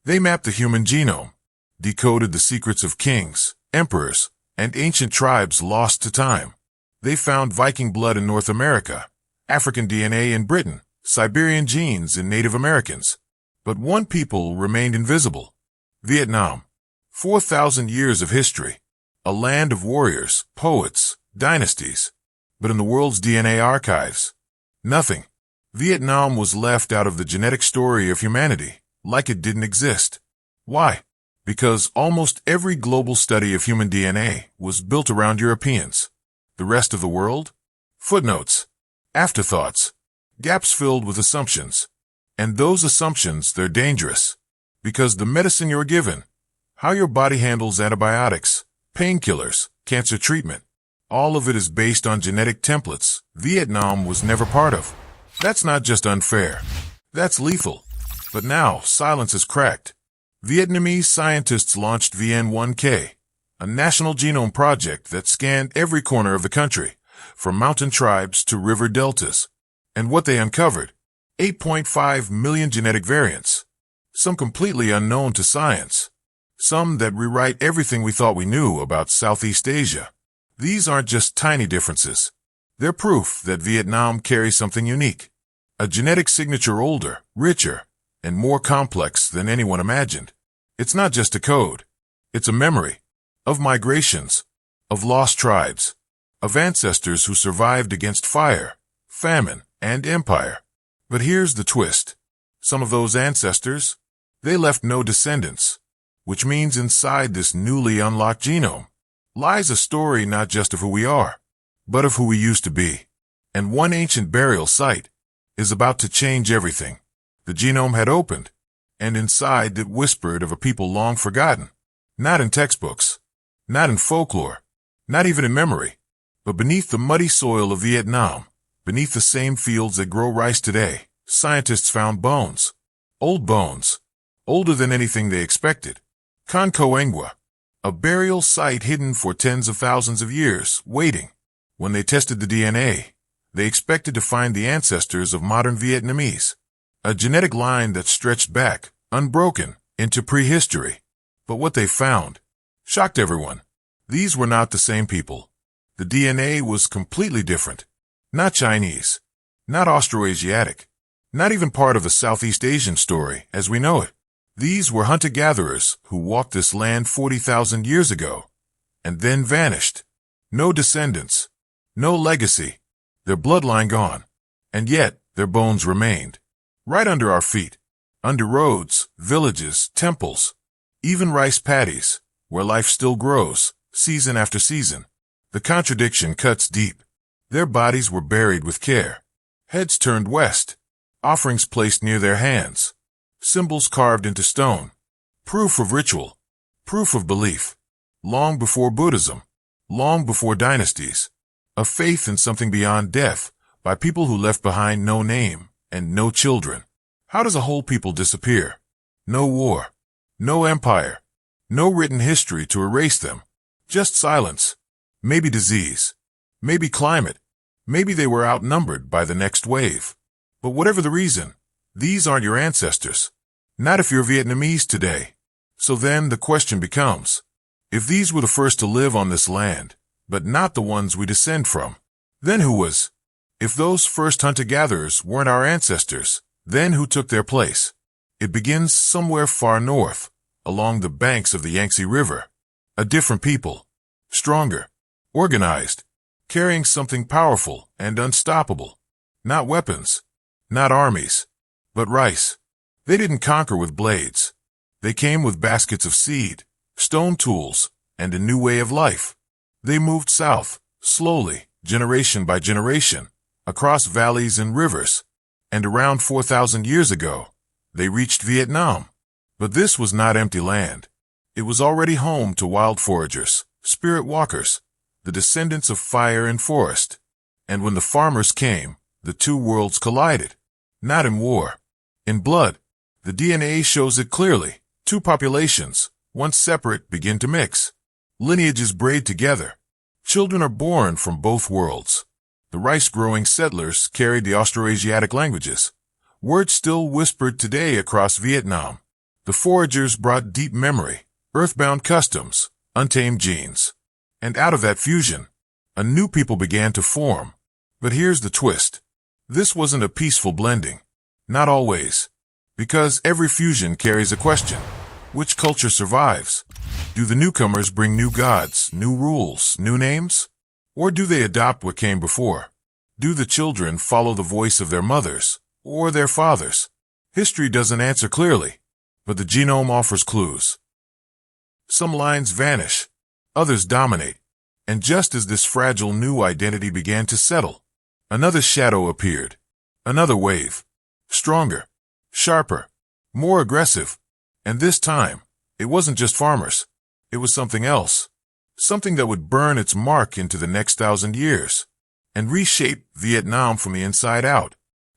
They mapped the human genome, decoded the secrets of kings, emperors, and ancient tribes lost to time. They found Viking blood in North America, African DNA in Britain, Siberian genes in Native Americans. But one people remained invisible: Vietnam. 4,000 years of history, a land of warriors, poets, dynasties. But in the world's DNA archives, nothing. Vietnam was left out of the genetic story of humanity, like it didn't exist. Why? Because almost every global study of human DNA was built around Europeans. The rest of the world? Footnotes, afterthoughts, gaps filled with assumptions. And those assumptions, they're dangerous. Because the medicine you're given, how your body handles antibiotics, painkillers, cancer treatment, all of it is based on genetic templates Vietnam was never part of. That's not just unfair. That's lethal. But now, silence is cracked. Vietnamese scientists launched VN1K, a national genome project that scanned every corner of the country, from mountain tribes to river deltas. And what they uncovered? 8.5 million genetic variants. Some completely unknown to science. Some that rewrite everything we thought we knew about Southeast Asia. These aren't just tiny differences. They're proof that Vietnam carries something unique. A genetic signature older, richer, and more complex than anyone imagined. It's not just a code. It's a memory of migrations, of lost tribes, of ancestors who survived against fire, famine, and empire. But here's the twist. Some of those ancestors, they left no descendants, which means inside this newly unlocked genome lies a story not just of who we are, but of who we used to be. And one ancient burial site is about to change everything. The genome had opened, and inside it whispered of a people long forgotten, not in textbooks, not in folklore, not even in memory, but beneath the muddy soil of Vietnam, beneath the same fields that grow rice today, scientists found bones. Old bones, older than anything they expected. Conquest, a burial site hidden for tens of thousands of years, waiting. When they tested the DNA, they expected to find the ancestors of modern Vietnamese, a genetic line that stretched back, unbroken, into prehistory. But what they found shocked everyone. These were not the same people. The DNA was completely different. Not Chinese, not Austroasiatic, not even part of the Southeast Asian story as we know it. These were hunter-gatherers who walked this land 40,000 years ago, and then vanished. No descendants, no legacy, their bloodline gone, and yet their bones remained. Right under our feet, under roads, villages, temples, even rice paddies, where life still grows, season after season. The contradiction cuts deep. Their bodies were buried with care, heads turned west, offerings placed near their hands, symbols carved into stone, proof of ritual, proof of belief. Long before Buddhism, long before dynasties, a faith in something beyond death by people who left behind no name and no children. How does a whole people disappear? No war, no empire, no written history to erase them, just silence, maybe disease, maybe climate, maybe they were outnumbered by the next wave. But whatever the reason, these aren't your ancestors. Not if you're Vietnamese today. So then the question becomes, if these were the first to live on this land, but not the ones we descend from, then who was? If those first hunter-gatherers weren't our ancestors, then who took their place? It begins somewhere far north, along the banks of the Yangtze River. A different people, stronger, organized, carrying something powerful and unstoppable. Not weapons, not armies, but rice. They didn't conquer with blades. They came with baskets of seed, stone tools, and a new way of life. They moved south, slowly, generation by generation, across valleys and rivers, and around 4,000 years ago, they reached Vietnam. But this was not empty land. It was already home to wild foragers, spirit walkers, the descendants of fire and forest. And when the farmers came, the two worlds collided. Not in war, in blood. The DNA shows it clearly. Two populations, once separate, begin to mix. Lineages braid together. Children are born from both worlds. The rice-growing settlers carried the Austroasiatic languages, words still whispered today across Vietnam. The foragers brought deep memory, earthbound customs, untamed genes. And out of that fusion, a new people began to form. But here's the twist. This wasn't a peaceful blending. Not always. Because every fusion carries a question. Which culture survives? Do the newcomers bring new gods, new rules, new names? Or do they adopt what came before? Do the children follow the voice of their mothers or their fathers? History doesn't answer clearly, but the genome offers clues. Some lines vanish, others dominate, and just as this fragile new identity began to settle, another shadow appeared, another wave, stronger, sharper, more aggressive, and this time, it wasn't just farmers, it was something else, something that would burn its mark into the next 1,000 years, and reshape Vietnam from the inside out.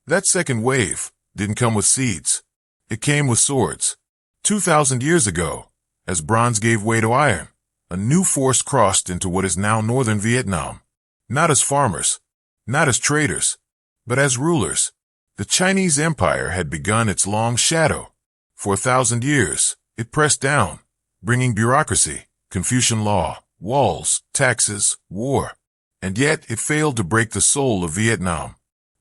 That second wave didn't come with seeds, it came with swords. 2,000 years ago, as bronze gave way to iron, a new force crossed into what is now northern Vietnam. Not as farmers, not as traders, but as rulers. The Chinese Empire had begun its long shadow. For 1,000 years, it pressed down, bringing bureaucracy, Confucian law, walls, taxes, war. And yet it failed to break the soul of Vietnam.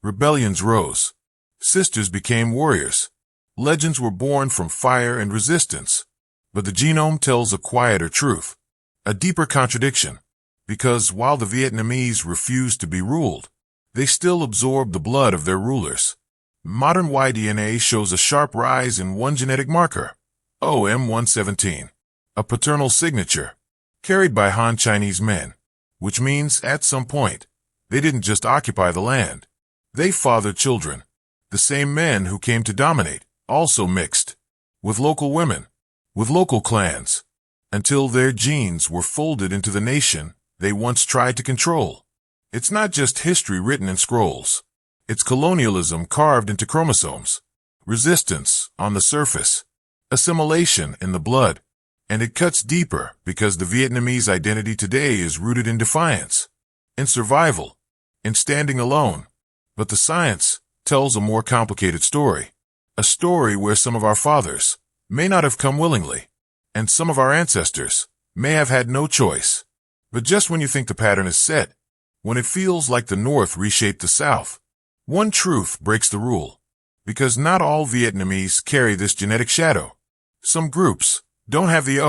Rebellions rose. Sisters became warriors. Legends were born from fire and resistance. But the genome tells a quieter truth, a deeper contradiction, because while the Vietnamese refused to be ruled, they still absorbed the blood of their rulers. Modern Y-DNA shows a sharp rise in one genetic marker, OM117, a paternal signature, carried by Han Chinese men, which means at some point, they didn't just occupy the land. They fathered children. The same men who came to dominate also mixed with local women, with local clans, until their genes were folded into the nation they once tried to control. It's not just history written in scrolls. It's colonialism carved into chromosomes, resistance on the surface, assimilation in the blood, and it cuts deeper because the Vietnamese identity today is rooted in defiance, in survival, in standing alone. But the science tells a more complicated story, a story where some of our fathers may not have come willingly, and some of our ancestors may have had no choice. But just when you think the pattern is set, when it feels like the North reshaped the South, one truth breaks the rule, because not all Vietnamese carry this genetic shadow. Some groups don't have the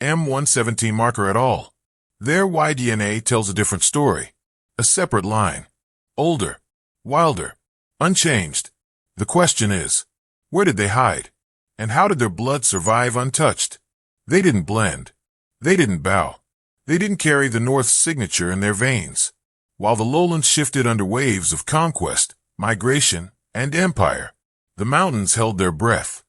OM117 marker at all. Their Y-DNA tells a different story, a separate line, older, wilder, unchanged. The question is, where did they hide? And how did their blood survive untouched? They didn't blend. They didn't bow. They didn't carry the North's signature in their veins. While the lowlands shifted under waves of conquest, migration, and empire, the mountains held their breath.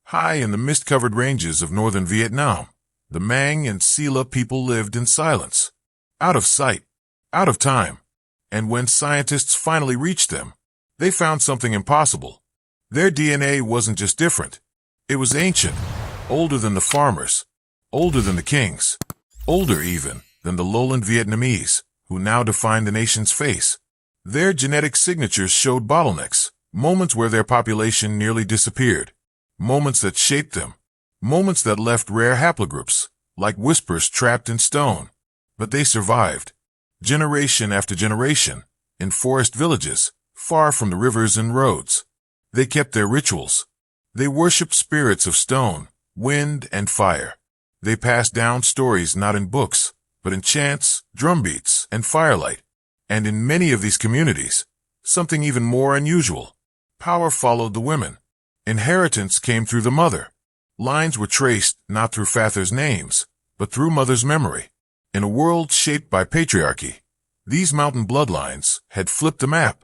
High in the mist-covered ranges of northern Vietnam, the Mang and Sila people lived in silence, out of sight, out of time. And when scientists finally reached them, they found something impossible. Their DNA wasn't just different. It was ancient, older than the farmers, older than the kings, older even than the lowland Vietnamese, who now define the nation's face. Their genetic signatures showed bottlenecks, moments where their population nearly disappeared, moments that shaped them, moments that left rare haplogroups, like whispers trapped in stone. But they survived, generation after generation, in forest villages, far from the rivers and roads. They kept their rituals. They worshipped spirits of stone, wind, and fire. They passed down stories not in books, but in chants, drumbeats, and firelight. And in many of these communities, something even more unusual. Power followed the women. Inheritance came through the mother. Lines were traced not through fathers' names, but through mother's memory. In a world shaped by patriarchy, these mountain bloodlines had flipped the map.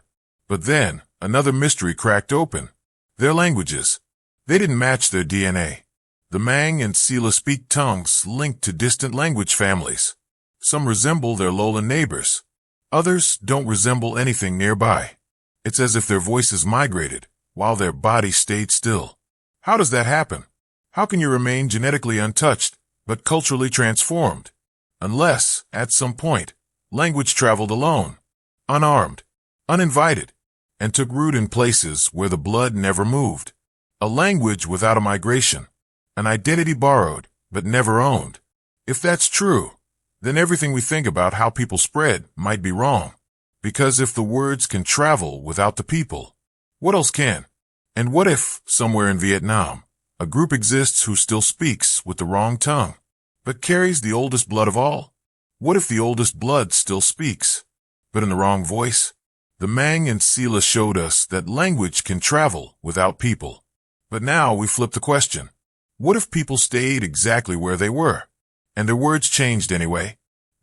But then, another mystery cracked open. Their languages. They didn't match their DNA. The Mang and Sila speak tongues linked to distant language families. Some resemble their lowland neighbors. Others don't resemble anything nearby. It's as if their voices migrated, while their bodies stayed still. How does that happen? How can you remain genetically untouched, but culturally transformed? Unless, at some point, language traveled alone, unarmed, uninvited, and took root in places where the blood never moved. A language without a migration. an identity borrowed, but never owned. If that's true, then everything we think about how people spread might be wrong. Because if the words can travel without the people, what else can? And what if, somewhere in Vietnam, a group exists who still speaks with the wrong tongue, but carries the oldest blood of all? What if the oldest blood still speaks, but in the wrong voice? The Mang and Sila showed us that language can travel without people. But now we flip the question. What if people stayed exactly where they were, and their words changed anyway?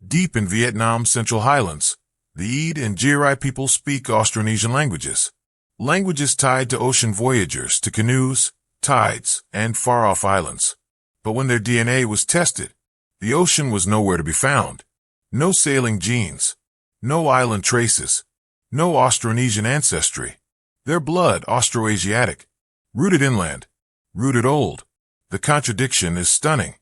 Deep in Vietnam's central highlands, the Ed and Girai people speak Austronesian languages. Languages tied to ocean voyagers, to canoes, tides, and far-off islands. But when their DNA was tested, the ocean was nowhere to be found. No sailing genes, no island traces, no Austronesian ancestry. Their blood Austroasiatic, rooted inland, rooted old. The contradiction is stunning.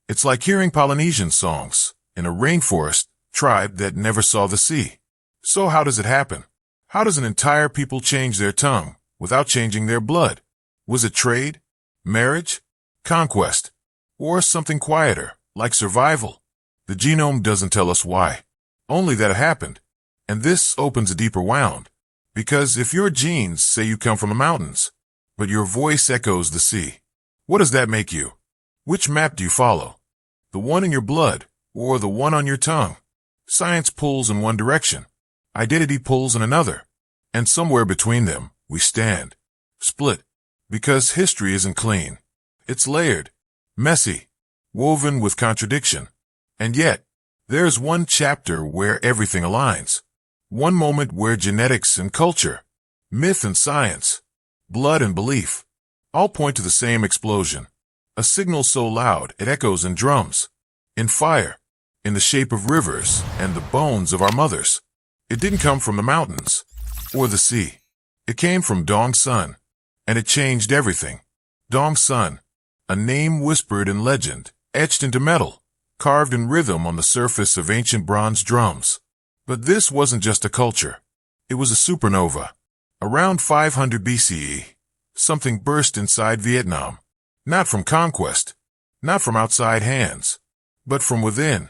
It's like hearing Polynesian songs in a rainforest tribe that never saw the sea. So how does it happen? How does an entire people change their tongue without changing their blood? Was it trade, marriage, conquest, or something quieter, like survival? The genome doesn't tell us why, only that it happened. And this opens a deeper wound, because if your genes say you come from the mountains, but your voice echoes the sea, what does that make you? Which map do you follow? The one in your blood, or the one on your tongue? Science pulls in one direction. Identity pulls in another, and somewhere between them we stand, split, because history isn't clean. It's layered, messy, woven with contradiction. And yet, there's one chapter where everything aligns. One moment where genetics and culture, myth and science, blood and belief, all point to the same explosion. A signal so loud it echoes in drums, in fire, in the shape of rivers and the bones of our mothers. It didn't come from the mountains or the sea. It came from Dong's son, and it changed everything. Dong's son, a name whispered in legend, etched into metal, carved in rhythm on the surface of ancient bronze drums. But this wasn't just a culture. It was a supernova. Around 500 BCE, something burst inside Vietnam. Not from conquest, not from outside hands, but from within.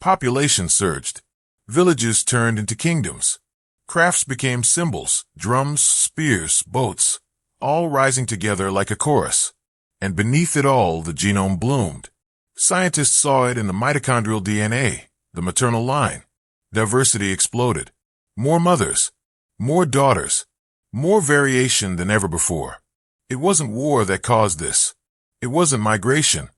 Population surged. Villages turned into kingdoms. Crafts became symbols, drums, spears, boats, all rising together like a chorus. And beneath it all, the genome bloomed. Scientists saw it in the mitochondrial DNA, the maternal line. Diversity exploded. More mothers, more daughters, more variation than ever before. It wasn't war that caused this. It wasn't migration.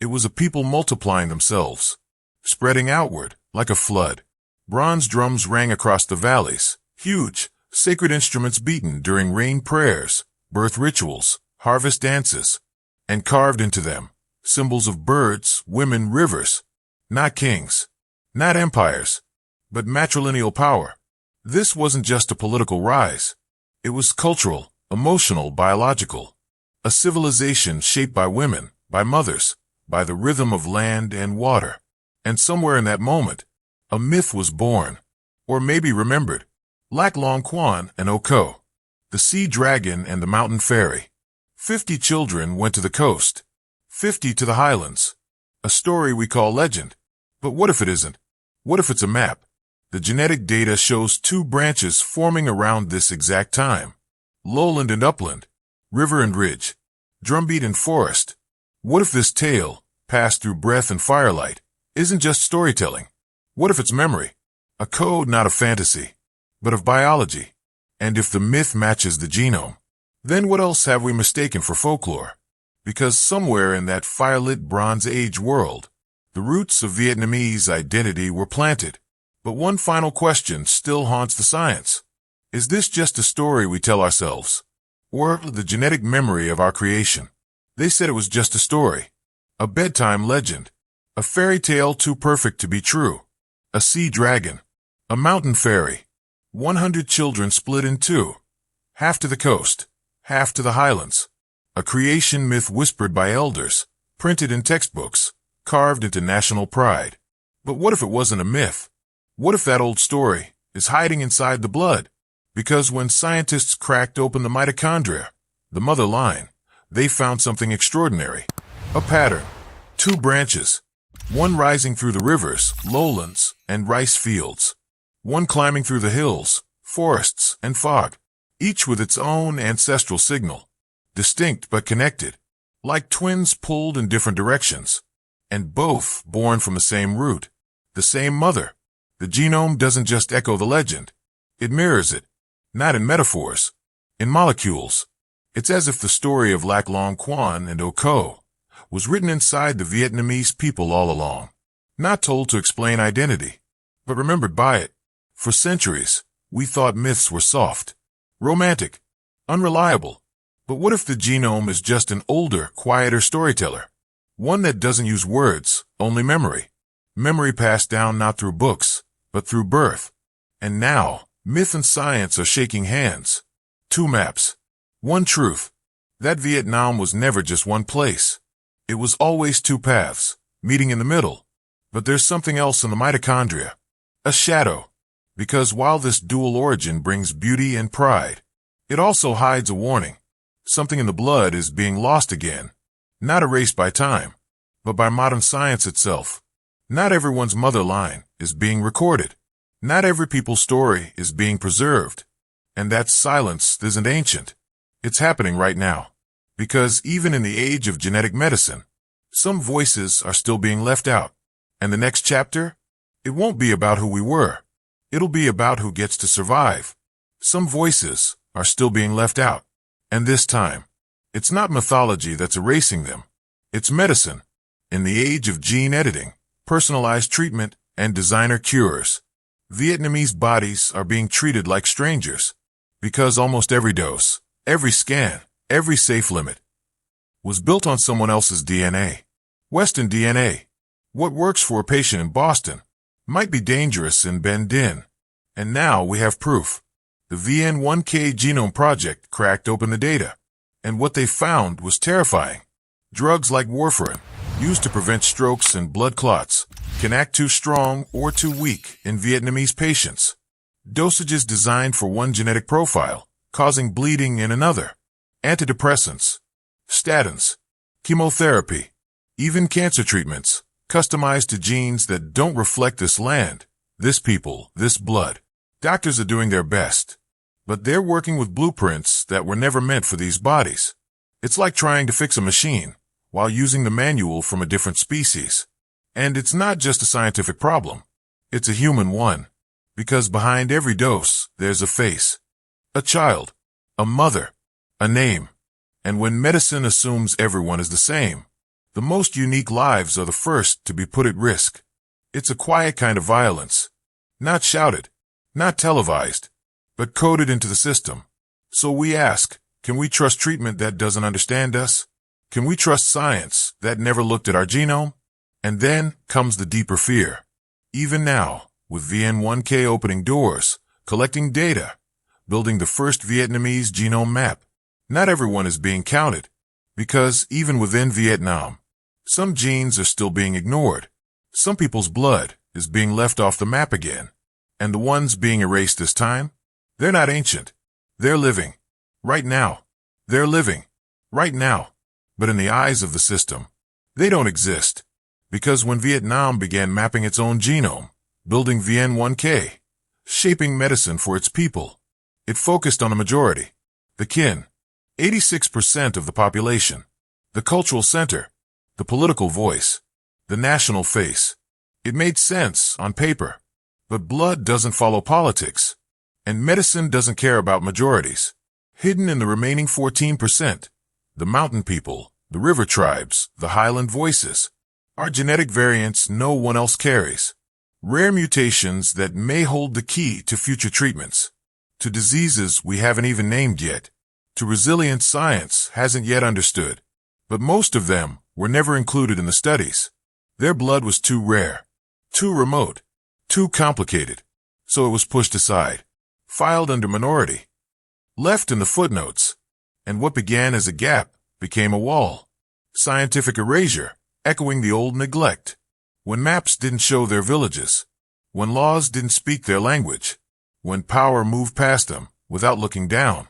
It was a people multiplying themselves, spreading outward like a flood. Bronze drums rang across the valleys, huge, sacred instruments beaten during rain prayers, birth rituals, harvest dances, and carved into them symbols of birds, women, rivers, not kings, not empires, but matrilineal power. This wasn't just a political rise. It was cultural, emotional, biological. A civilization shaped by women, by mothers, by the rhythm of land and water. And somewhere in that moment, a myth was born, or maybe remembered. Lac Long Quan and Oko, the sea dragon and the mountain fairy. 50 children went to the coast, 50 to the highlands. A story we call legend. But what if it isn't? What if it's a map? The genetic data shows two branches forming around this exact time. Lowland and upland, river and ridge, drumbeat and forest. What if this tale, passed through breath and firelight, isn't just storytelling? What if it's memory? A code not of fantasy, but of biology. And if the myth matches the genome, then what else have we mistaken for folklore? Because somewhere in that firelit Bronze Age world, the roots of Vietnamese identity were planted. But one final question still haunts the science. Is this just a story we tell ourselves, or the genetic memory of our creation? They said it was just a story, a bedtime legend, a fairy tale too perfect to be true. A sea dragon, a mountain fairy, 100 children split in two, half to the coast, half to the highlands. A creation myth whispered by elders, printed in textbooks, carved into national pride. But what if it wasn't a myth? What if that old story is hiding inside the blood? Because when scientists cracked open the mitochondria, the mother line, they found something extraordinary. A pattern. Two branches. One rising through the rivers, lowlands, and rice fields. One climbing through the hills, forests, and fog. Each with its own ancestral signal. Distinct but connected. Like twins pulled in different directions. And both born from the same root. The same mother. The genome doesn't just echo the legend. It mirrors it. Not in metaphors. In molecules. It's as if the story of Lac Long Quan and Oko was written inside the Vietnamese people all along. Not told to explain identity, but remembered by it. For centuries, we thought myths were soft, romantic, unreliable. But what if the genome is just an older, quieter storyteller? One that doesn't use words, only memory. Memory passed down not through books, but through birth. And now, myth and science are shaking hands. Two maps. One truth. That Vietnam was never just one place. It was always two paths, meeting in the middle. But there's something else in the mitochondria. A shadow. Because while this dual origin brings beauty and pride, it also hides a warning. Something in the blood is being lost again. Not erased by time, but by modern science itself. Not everyone's mother line is being recorded. Not every people's story is being preserved. And that silence isn't ancient. It's happening right now. Because even in the age of genetic medicine, some voices are still being left out. And the next chapter? It won't be about who we were. It'll be about who gets to survive. Some voices are still being left out. And this time, it's not mythology that's erasing them. It's medicine. In the age of gene editing, personalized treatment, and designer cures, Vietnamese bodies are being treated like strangers. Because almost every dose, every scan, every safe limit was built on someone else's DNA. Western DNA. What works for a patient in Boston might be dangerous in Ben Din. And now we have proof. The VN1K Genome Project cracked open the data. And what they found was terrifying. Drugs like warfarin, used to prevent strokes and blood clots, can act too strong or too weak in Vietnamese patients. Dosages designed for one genetic profile, causing bleeding in another. Antidepressants, statins, chemotherapy, even cancer treatments, customized to genes that don't reflect this land, this people, this blood. Doctors are doing their best, but they're working with blueprints that were never meant for these bodies. It's like trying to fix a machine while using the manual from a different species. And it's not just a scientific problem. It's a human one. Because behind every dose, there's a face, a child, a mother, a name. And when medicine assumes everyone is the same, the most unique lives are the first to be put at risk. It's a quiet kind of violence. Not shouted, not televised, but coded into the system. So we ask, can we trust treatment that doesn't understand us? Can we trust science that never looked at our genome? And then comes the deeper fear. Even now, with VN1K opening doors, collecting data, building the first Vietnamese genome map, not everyone is being counted, because even within Vietnam, some genes are still being ignored. Some people's blood is being left off the map again. And the ones being erased this time, they're not ancient. They're living. Right now. They're living. Right now. But in the eyes of the system, they don't exist. Because when Vietnam began mapping its own genome, building VN1K, shaping medicine for its people, it focused on the majority, the kin, 86% of the population, the cultural center, the political voice, the national face. It made sense on paper, but blood doesn't follow politics, and medicine doesn't care about majorities. Hidden in the remaining 14%, the mountain people, the river tribes, the highland voices, are genetic variants no one else carries. Rare mutations that may hold the key to future treatments, to diseases we haven't even named yet, to resilience science hasn't yet understood. But most of them were never included in the studies. Their blood was too rare, too remote, too complicated, so it was pushed aside, filed under minority, left in the footnotes, and what began as a gap became a wall. Scientific erasure, echoing the old neglect. When maps didn't show their villages, when laws didn't speak their language, when power moved past them without looking down.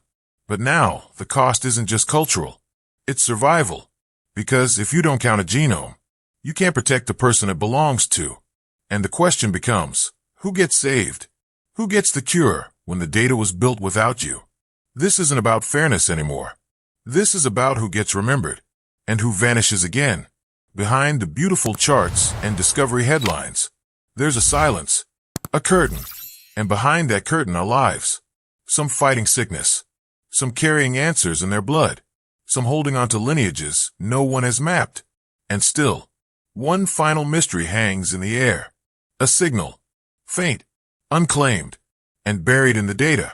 But now, the cost isn't just cultural. It's survival. Because if you don't count a genome, you can't protect the person it belongs to. And the question becomes, who gets saved? Who gets the cure when the data was built without you? This isn't about fairness anymore. This is about who gets remembered and who vanishes again. Behind the beautiful charts and discovery headlines, there's a silence, a curtain, and behind that curtain are lives. Some fighting sickness, some carrying answers in their blood, some holding on to lineages no one has mapped. And still, one final mystery hangs in the air. A signal, faint, unclaimed, and buried in the data.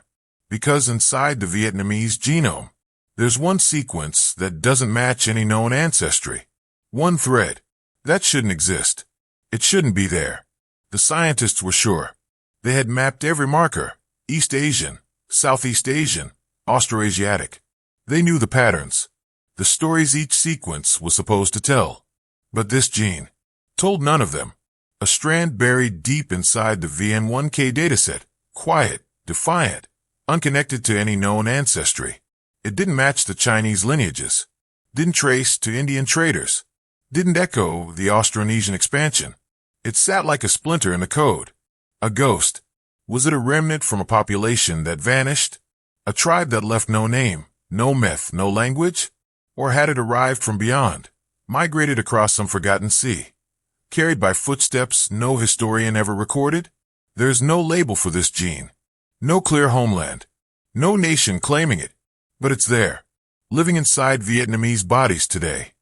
Because inside the Vietnamese genome, there's one sequence that doesn't match any known ancestry. One thread. That shouldn't exist. It shouldn't be there. The scientists were sure. They had mapped every marker, East Asian, Southeast Asian, Austroasiatic. They knew the patterns, the stories each sequence was supposed to tell. But this gene told none of them. A strand buried deep inside the VN1K dataset, quiet, defiant, unconnected to any known ancestry. It didn't match the Chinese lineages, didn't trace to Indian traders, didn't echo the Austronesian expansion. It sat like a splinter in the code. A ghost. Was it a remnant from a population that vanished? A tribe that left no name, no myth, no language? Or had it arrived from beyond, migrated across some forgotten sea, carried by footsteps no historian ever recorded? There's no label for this gene, no clear homeland, no nation claiming it, but it's there, living inside Vietnamese bodies today,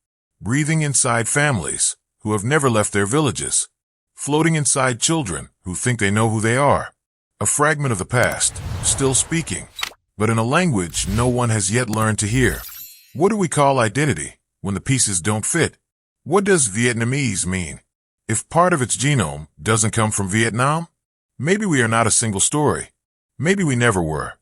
breathing inside families who have never left their villages, floating inside children who think they know who they are. A fragment of the past, still speaking, but in a language no one has yet learned to hear. What do we call identity when the pieces don't fit? What does Vietnamese mean? If part of its genome doesn't come from Vietnam, maybe we are not a single story. Maybe we never were.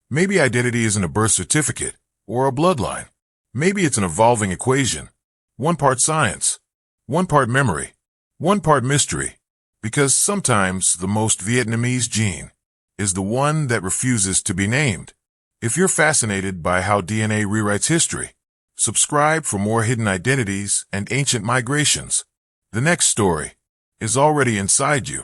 Maybe identity isn't a birth certificate or a bloodline. Maybe it's an evolving equation. One part science, one part memory, one part mystery. Because sometimes the most Vietnamese gene is the one that refuses to be named. If you're fascinated by how DNA rewrites history, subscribe for more hidden identities and ancient migrations. The next story is already inside you.